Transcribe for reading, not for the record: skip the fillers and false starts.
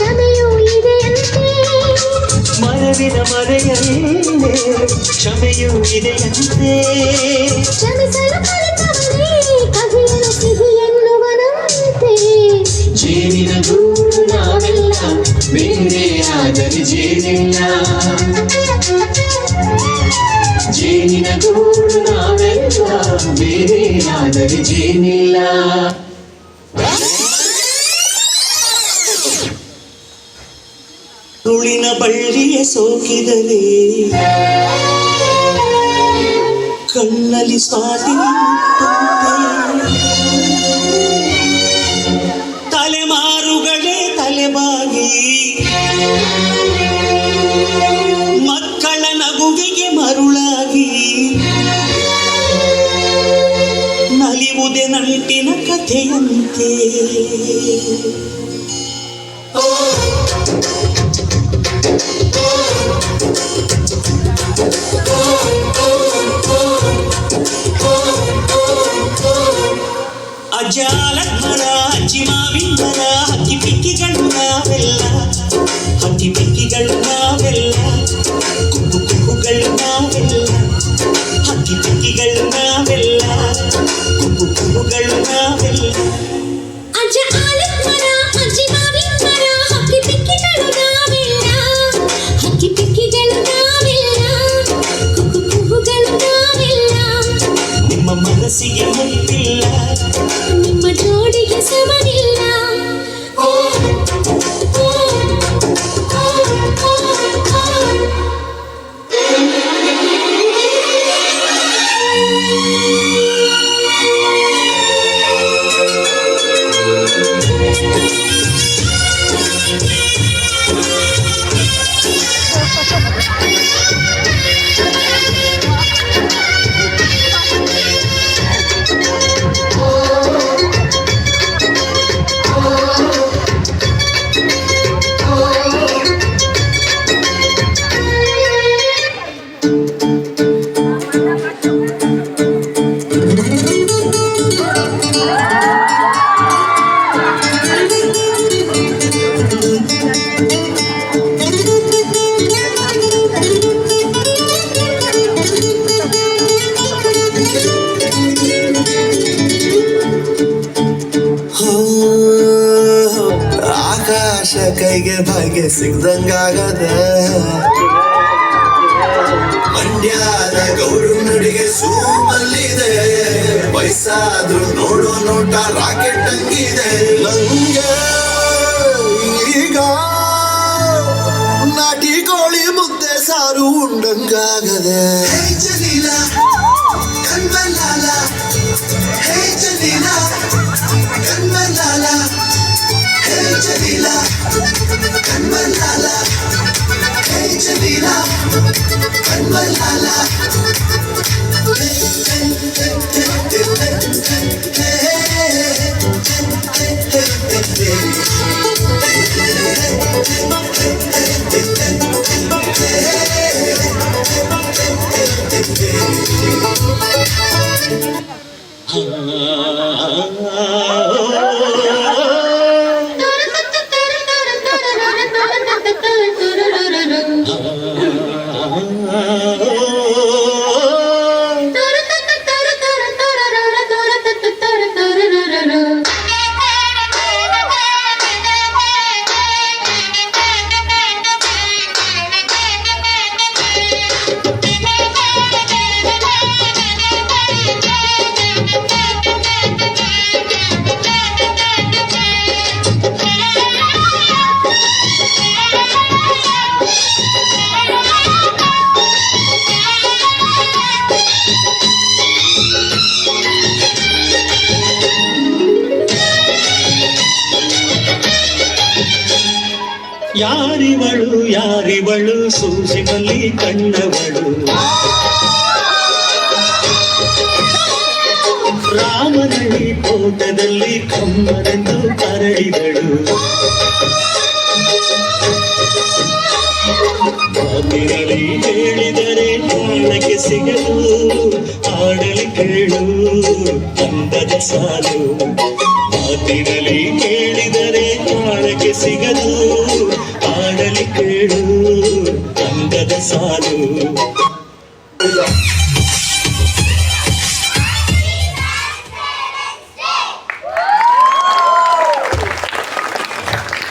ಕ್ಷಮೆಯೂ ಇದೆಯಂತೆ ಮನವಿನ ಮರೆಯಲ್ಲೇ ಕ್ಷಮೆಯೂ ಇದೆಯಂತೆ ಕ್ಷಮಿಸಲು ಕಲಿತವನೇ ಕಹಿಯಲು ಸಿಹಿ ಎನ್ನುವನಂತೆ ಜೇನಿನ ಗೂಡು ನಾವೆಲ್ಲ ಬೇರೆ ಆದರೆ ಜೇನಿಲ್ಲ ಜೇನಿನ ಗೂಡು ನಾವೆಲ್ಲ ಬೇರೆ ಆದರೆ ಜೇನಿಲ್ಲ ತುಳಿನ ಬಳ್ಳಿಯ ಸೋಕಿದರೆ ಕಣ್ಣಲ್ಲಿ ಸ್ವಾತಿ ತಲೆಮಾರುಗಳೇ ತಲೆಬಾಗಿ ಮಕ್ಕಳ ನಗುವಿಗೆ ಮರುಳಾಗಿ ನಲಿವುದೇ ನಂಟಿನ ಕಥೆಯಂತೆ ಅಜ್ಜಾಲದ ಮರ ಅಜ್ಜಿ ಮಾವಿನ ಮರ ಹಕ್ಕಿ ಪಿಕ್ಕಿಗಳು ನಾವೆಲ್ಲ ಹಕ್ಕಿ ಪಿಕ್ಕಿಗಳು ನಾವೆಲ್ಲ ಕುಕ್ಕು ಕುಕ್ಕುಗಳು ನಾವೆಲ್ಲ ಹಕ್ಕಿ ಪಿಕ್ಕಿಗಳು ನಾವೆಲ್ಲ ಕುಕ್ಕು ಕುಕ್ಕುಗಳು ನಾವೆಲ್ಲ ಅಜ್ಜ ಆಲದ ಮರ ಅಜ್ಜಿ ಮಾವಿನ ಮರ ಹಕ್ಕಿ ಪಿಕ್ಕಿಗಳು ನಾವೆಲ್ಲ ಹಕ್ಕಿ ಪಿಕ್ಕಿಗಳು ನಾವೆಲ್ಲ ಕುಕ್ಕು ಕುಕ್ಕುಗಳು ನಾವೆಲ್ಲ ನಿಮ್ಮ ಮನಸ್ಸಿಗೆ ಮುಟ್ಟಿಲ್ಲ ನಿಮ್ಮ ಜೋಡಿಗೆ ಸಮನಿಲ್ಲ ಆಕಾಶ ಕೈಗೆ ಭಾಗ್ಯ ಸಿಗ್ದಂಗಾಗದ ಮಂಡ್ಯದ ಗೌಡು ನಡಿಗೆ ಸೂಮಲ್ಲಿದೆ ವಯಸ್ಸಾದ್ರೂ ನೋಡೋ ನೋಟ ರಾಕೆಟ್ ಹಂಗಿದೆ ನಂಗೆ ಈಗ ನಾಟಿ ಕೋಳಿ ಮುದ್ದೆ ಸಾರು ಉಂಡಂಗಾಗದೆ ಕಣ್ಮಲ್ಲಾಲ ಹೇ ಜಲೀಲ ಕಣ್ಮಲ್ಲಾಲ ಹೇ ಜಲೀಲ ಕಣ್ಮಲ್ಲಾಲ ಹೇ ಜಲೀಲ ಕಣ್ಮಲ್ಲಾಲ ಯಾರಿವಳು ಯಾರಿವಳು ಸೂಜಿನಲ್ಲಿ ಕಣ್ಣವಳು ರಾಮನಳ್ಳಿ ತೋಟದಲ್ಲಿ ಕಮ್ಮನೆಂದು ಕರಡಿದಳು ಮಾತಿನಲ್ಲಿ ಹೇಳಿದರೆ ಕಾಣಕ್ಕೆ ಸಿಗಲು ಹಾಡಲಿ ಕೇಳು ಅಂದದ ಸಾಲು ಮಾತಿನಲ್ಲಿ ಹೇಳಿದರೆ ಕಾಣ ಕಾಣಕ್ಕೆ ಸಿಗದು